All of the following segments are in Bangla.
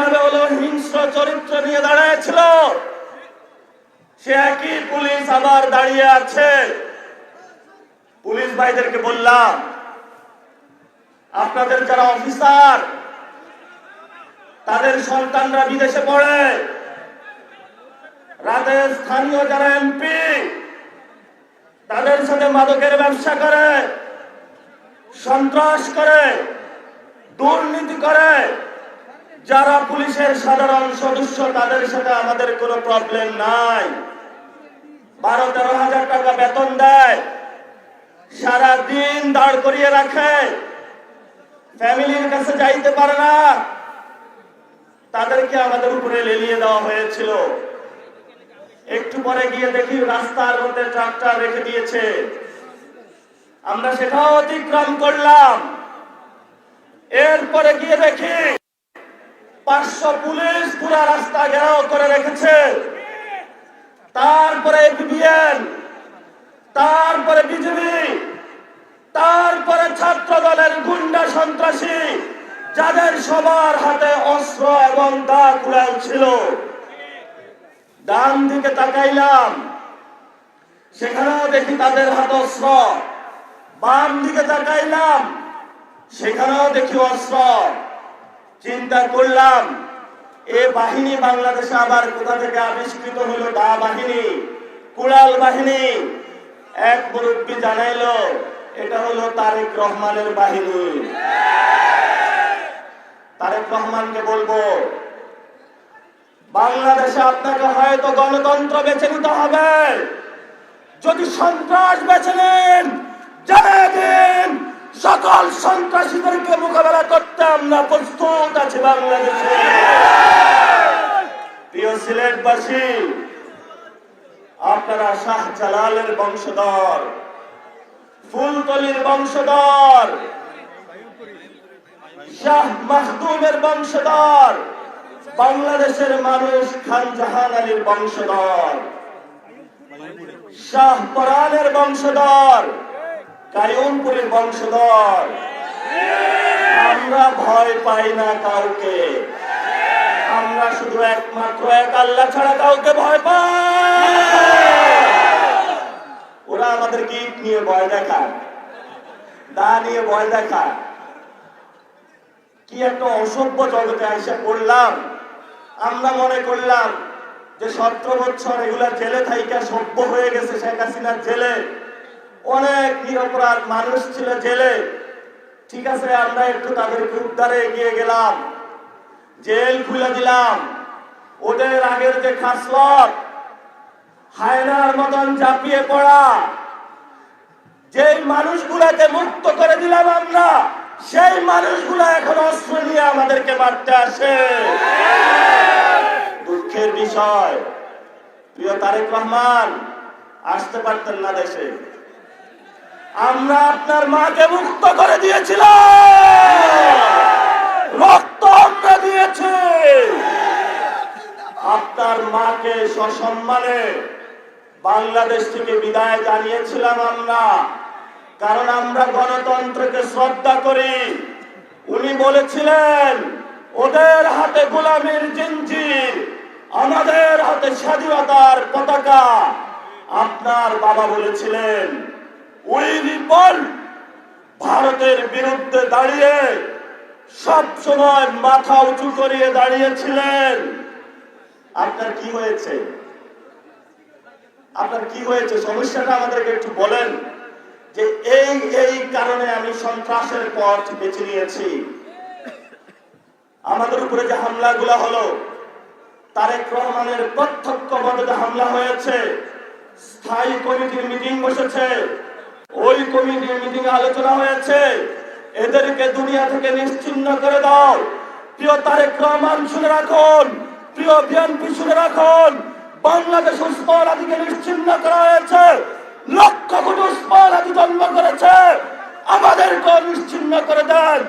ভাবে হলো হিংস্র চরিত্র নিয়ে দাঁড়ায়ছিল, সে একই পুলিশ আবার দাঁড়িয়ে আছে। পুলিশ ভাইদেরকে বললাম, আপনাদের যারা অফিসার তাদের সন্তানরা বিদেশে পড়ে, রাতের স্থানীয় যারা এমপি তাদের সাথে মাদকের ব্যবসা করে, সন্ত্রাস করে, দুর্নীতি করে, যারা পুলিশের সাধারণ সদস্য তাদের সাথে আমাদের কোনো প্রবলেম নাই। 12-13 হাজার টাকা বেতন দেয়, সারা দিন দাঁড় করিয়ে রাখে, ফ্যামিলির কাছে যাইতে পারে না, তাদেরকে আমাদের উপরে লেলিয়ে দেওয়া হয়েছিল। একটু পরে গিয়ে দেখি রাস্তার মধ্যে ট্রাক্টর রেখে দিয়েছে, আমরা সেটাও অতিক্রম করলাম। এরপরে গিয়ে দেখি 500 পুলিশ পুরা রাস্তা ঘেরাও করে রেখেছে, তারপরে এপিবিএন, তারপরে বিজেপি, তারপরে ছাত্র দলের গুন্ডা সন্ত্রাসী, যাদের সবার হাতে অস্ত্র এবং দা কুড়াল ছিল। ডান দিকে তাকাইলাম, সেখানেও দেখি তাদের হাতে অস্ত্র, বাম দিকে তাকাইলাম, সেখানেও দেখি অস্ত্র। চিন্তা করলাম, এ বাহিনী বাংলাদেশে আবার কোথা থেকে আবিষ্কৃত হলো? দা বাহিনী, কুড়াল বাহিনী। এক মুরব্বী জানাইলো, এটা হলো তারেক রহমানের বাহিনী। তারেক রহমানকে বলবো, বাংলাদেশে আপনাকে হয়তো গণতন্ত্র বেছে নিতে হবে, যদি সন্ত্রাস বেছে নেন জানিয়ে দিন, সকল সন্ত্রাসীদেরকে মোকাবেলা করতে আমরা প্রস্তুত আছি বাংলাদেশে। প্রিয় সিলেটবাসী, আপনারা শাহজালালের বংশধর, ফুলতলির বংশধর, শাহ মাহদুমের বংশধর, বাংলাদেশের মানুষ খান জাহান আলীর বংশধর, শাহ পরানের বংশধর, কায়ুমপুরের বংশধর। আমরা ভয় পাই না কাউকে, আমরা শুধু একমাত্র এক আল্লাহ ছাড়া কাউকে ভয় পাই। ওরা আমাদের গীত নিয়ে ভয় দেখায়, দা নিয়ে ভয় দেখায়। কি একটা অসভ্য জগতে এসে পড়লাম। আমরা মনে করলাম যে 17 বছর এগুলা জেলে থাইকা সভ্য হয়ে গেছে। শেখ হাসিনার জেলে অনেক নিরপরাধ মানুষ ছিল জেলে, ঠিক আছে, আমরা একটু তাদেরকে উদ্ধারে এগিয়ে গেলাম, জেল খুলে দিলাম। ওদের আগের যে খাসলত, হায়নার মতন ঝাঁপিয়ে পড়া, যেই মানুষগুলাকে মুক্ত করে দিলাম আমরা, সেই মানুষগুলা এখন অস্ত্র নিয়ে আমাদেরকে মারতে আসে। দুঃখের বিষয়, প্রিয় তারেক রহমান আসতে পারতেন না দেশে। আমরা আপনার মাকে মুক্ত করে দিয়েছিলাম, রক্ত আমরা দিয়েছি। আপনার মাকে সসম্মানে বাংলাদেশ থেকে বিদায় জানিয়েছিলাম আমরা, কারণ আমরা গণতন্ত্রকে শ্রদ্ধা করি। উনি বলেছিলেন, ওদের হাতে গোলামীর জিঞ্জির, আমাদের হাতে স্বাধীনতার পতাকা। আপনার বাবা বলেছিলেন, উই রিপন, ভারতের বিরুদ্ধে দাঁড়িয়ে সব সময় মাথা উঁচু করিয়ে দাঁড়িয়েছিলেন। আপনার কি হয়েছে? আপনার কি হয়েছে? সমস্যাটা আমাদেরকে একটু বলেন, যে এই কারণে আমি সন্ত্রাসের পথ বেছে নিয়েছি। আমাদের উপরে যে হামলাগুলো হলো, তারেক রহমানের প্রত্যক্ষ মদতে হামলা হয়েছে। স্থায়ী কমিটির মিটিং বসেছে, ওই কমিটির মিটিং আলোচনা হয়েছে, এদেরকে দুনিয়া থেকে নিশ্চিহ্ন করে দাও। প্রিয় তারেক রহমান শুনে রাখুন, প্রিয় বিএনপি শুনে রাখুন, বাংলাদেশ উসমান আলীকে নিশ্চিহ্ন করা হয়েছে। লক্ষ কোটি উসমান আলী জন্ম করেছে, আমাদেরকে নিশ্চিহ্ন করে দেন।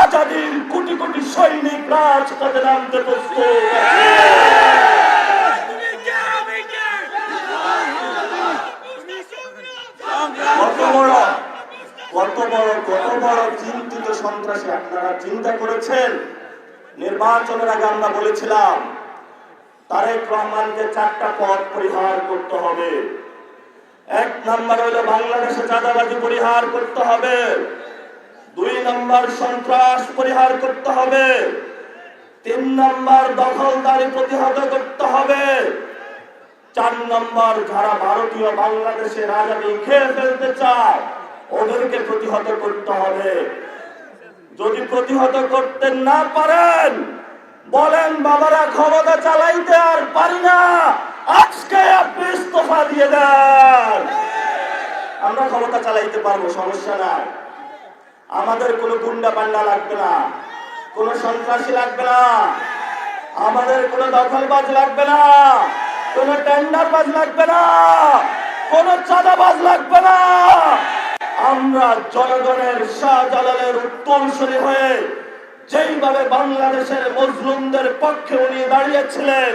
আজাদির কোটি কোটি সৈনিক রাজপথে নামতে প্রস্তুত। কত বড় চিন্তিত সন্ত্রাসী আপনারা চিন্তা করেছেন? নির্বাচনের আগে আমরা বলেছিলাম তারেক রহমানকে 4টা পথ পরিহার করতে হবে। 1 নম্বর হলো বাংলাদেশে চাঁদাবাজি পরিহার করতে হবে, 2 নম্বর সন্ত্রাস পরিহার করতে হবে, 3 নম্বর দখলদারি প্রতিহত করতে হবে, 4 নম্বর যারা ভারতীয় বাংলাদেশের আজাদী খেয়ে ফেলতে চায় ওদেরকে প্রতিহত করতে হবে। যদি প্রতিহত করতে না পারেন বলেন বাবারা ক্ষমতা চালাইতে আর পারি না, আজকে আপনি ইস্তফা দিয়ে দেন, আমরা ক্ষমতা চালাইতে পারবো, সমস্যা নাই। আমাদের কোনো গুন্ডা পান্ডা লাগবে না, কোনো সন্ত্রাসী লাগবে না, আমাদের কোনো দখলবাজ লাগবে না, কোনো টেন্ডারবাজ লাগবে না, কোনো চাঁদাবাজ লাগবে না। আমরা জনগণের শাহজালালের উত্তরসূরি হয়ে যেইভাবে বাংলাদেশের মজলুমদের পক্ষে উনি দাঁড়িয়েছিলেন,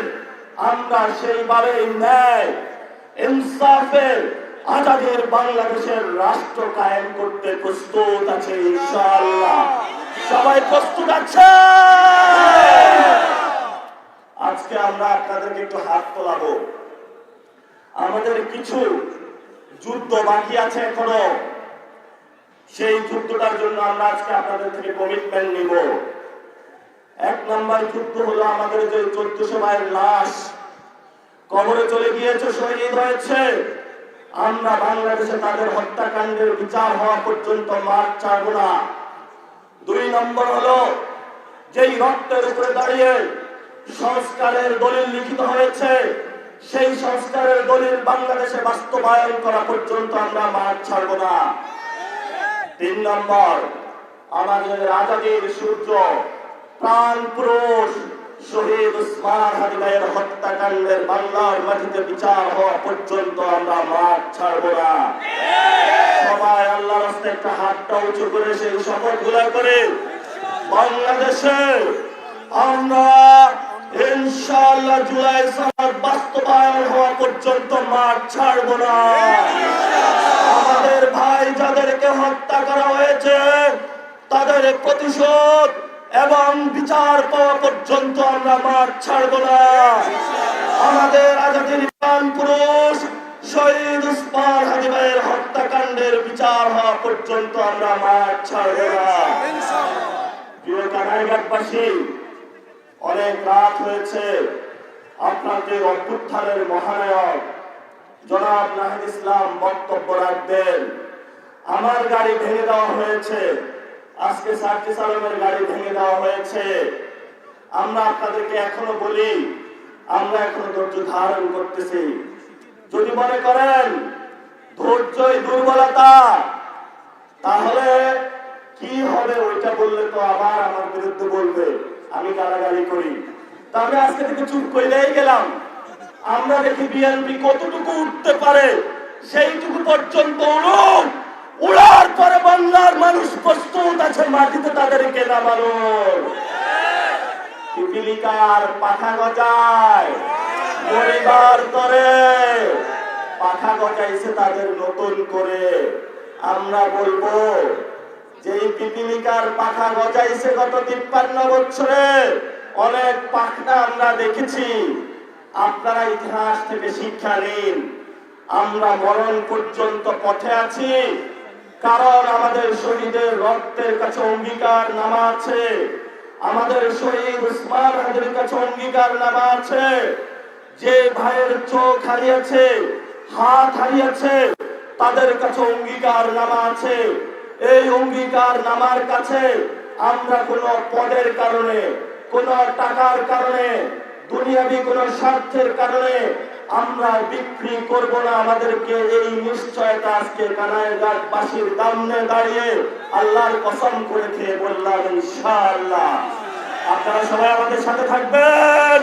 আমরা সেইভাবে ন্যায় ইনসাফের আজাদের বাংলাদেশের রাষ্ট্র কায়েম করতে প্রস্তুত আছে ইনশাআল্লাহ। সবাই প্রস্তুত আছে? আজকে আমরা আপনাদেরকে একটু হাত তোলাবো। আমাদের কিছু যুদ্ধ বাকি আছে এখনো, সেই যুদ্ধটার জন্য আমরা আজকে আপনাদের থেকে কমিটমেন্ট নিব। 1 নম্বর যুদ্ধ হলো আমাদের যে 1400 ভাইয়ের লাশ কবরে চলে গিয়েছে, শহীদ হয়েছে, আমরা বাংলাদেশে তাদের হত্যাকাণ্ডের বিচার হওয়া পর্যন্ত মাঠ ছাড়ব না। 2 নম্বর হলো যেই রক্তের উপরে দাঁড়িয়ে সংস্কারের দলিল লিখিত হয়েছে, সেই সংস্কারের দলিল বাংলাদেশে বাস্তবায়ন করা পর্যন্ত আমরা মাঠ ছাড়ব না। 3 নম্বর আমাদের আজাদীর সূর্য প্রাণ পুরুষ শহীদ উসমান হাদি ভাইয়ের হত্যাকাণ্ডের বাংলার মাটিতে বিচার হওয়া পর্যন্ত আমরা মাঠ ছাড়ব না। সবাই আল্লাহর রাস্তায় একটা হাতটা উঁচু করে সেই শপথ গুলা করে বাংলাদেশে আমরা ইনশাআল্লাহ জুলাই সনদ বাস্তবায়ন হওয়া পর্যন্ত মাঠ ছাড়ব না। আমাদের ভাই যাদেরকে হত্যা করা হয়েছে তাদের প্রতিশোধ এবং বিচার পাওয়া পর্যন্ত আমরা মাঠ ছাড়ব না। আমাদের আজাদীর প্রাণ পুরুষ শহীদ উসমান হাদি ভাইয়ের হত্যাকাণ্ডের বিচার হওয়া পর্যন্ত আমরা মাঠ ছাড়ব না। প্রিয় কানাইঘাটবাসী, অনেক রাত হয়েছে, আপনাদের অভ্যুত্থানের মহানায়ক জনাব নাহিদ ইসলাম বক্তব্য রাখবেন। আমার গাড়ি ভেঙে দেওয়া হয়েছে, আজকে সার্জিস আলমের গাড়ি ভেঙে দেওয়া হয়েছে। আমরা আপনাদেরকে এখনো বলি, আমরা এখনো ধৈর্য ধারণ করতেছি। যদি মনে করেন ধৈর্যই দুর্বলতা, তাহলে কি হবে ওইটা বললে তো আবার আমার বিরুদ্ধে বলবে আমি গালাগালি করি। তবে আজকে থেকে চুপ কইলেই গেলাম। আমরা দেখি বিএনপি কতটুকু উঠতে পারে, সেইটুকু পর্যন্ত উড়ুক, উড়ার পরে বাংলার মানুষ প্রস্তুত আছে মাটিতে তাদেরকে নামানোর। পিপিলিকার পাখা গজায়, পরিবার করে পাখা গজাইছে তাদের নতুন করে। আমরা বলবো যে পিপিলিকার পাখা গজাইছে গত 53 বছরে, অনেক পাখনা আমরা দেখেছি। আপনারা ইতিহাস থেকে শিক্ষা নিন। আমরা মরণ পর্যন্ত পথে আছি, কারণ আমাদের শহীদের রক্তের কাছে অঙ্গীকার নামা আছে, আমাদের শহীদ উসমান হাদির কাছে অঙ্গীকার নামা আছে। যে ভাইয়ের চোখ হারিয়েছে, হাত হারিয়েছে, তাদের কাছে অঙ্গীকার নামা আছে। এই অঙ্গীকার নামার কাছে আমরা কোনো পদের কারণে, কোনো টাকার কারণে, দুনিয়াবি কোনো স্বার্থের কারণে আমরা বিক্রি করব না। আমাদেরকে এই নিশ্চয়তা আজকে কানাইঘাটবাসীর সামনে দাঁড়িয়ে আল্লাহর কসম করে খেয়ে বললাম ইনশাআল্লাহ। আপনারা সবাই আমাদের সাথে থাকবেন,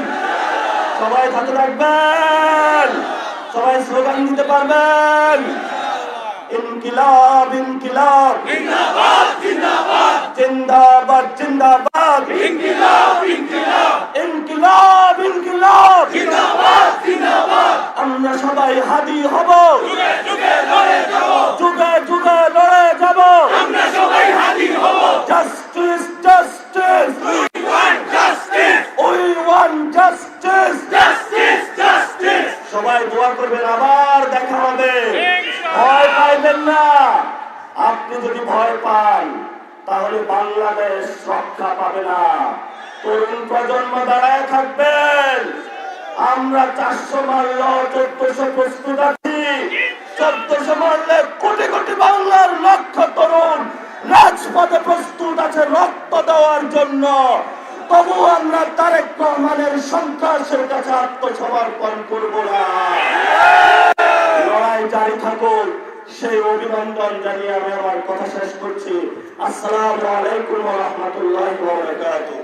সবাই সাথে থাকবেন, সবাই স্লোগান দিতে পারবেন। ইনকিলাব ইনকিলাব জিন্দাবাদ জিন্দাবাদ জিন্দাবাদ জিন্দাবাদ ইনকিলাব ইনকিলাব ইনকিলাব ইনকিলাব জিন্দাবাদ জিন্দাবাদ। আমরা সবাই হাদি হব, যুগে যুগে লড়ে যাব, যুগে যুগে লড়ে যাব, আমরা সবাই হাদি হব। Justice justice, we want justice. করবেন, আবার দেখা হবে। ভয় পাইবেন না। আপনি যদি ভয় পান তাহলে বাংলাদেশ রক্ষা পাবে না। তরুণ প্রজন্ম দাঁড়ায় থাকবেন। আমরা 400 মারল 1400 প্রস্তুত আছি। 1400 মারলে কোটি কোটি বাংলার লক্ষ তরুণ রাজপথে প্রস্তুত আছে রক্ত দেওয়ার জন্য। তবু আমরা তারেক রহমানের সন্ত্রাসের কাছে আত্মসমর্পণ করব না। লড়াই জারি থাকুক, সেই অভিনন্দন জানিয়ে আমি আমার কথা শেষ করছি। আসসালামু আলাইকুম ওয়া রাহমাতুল্লাহি ওয়া বারাকাতুহু।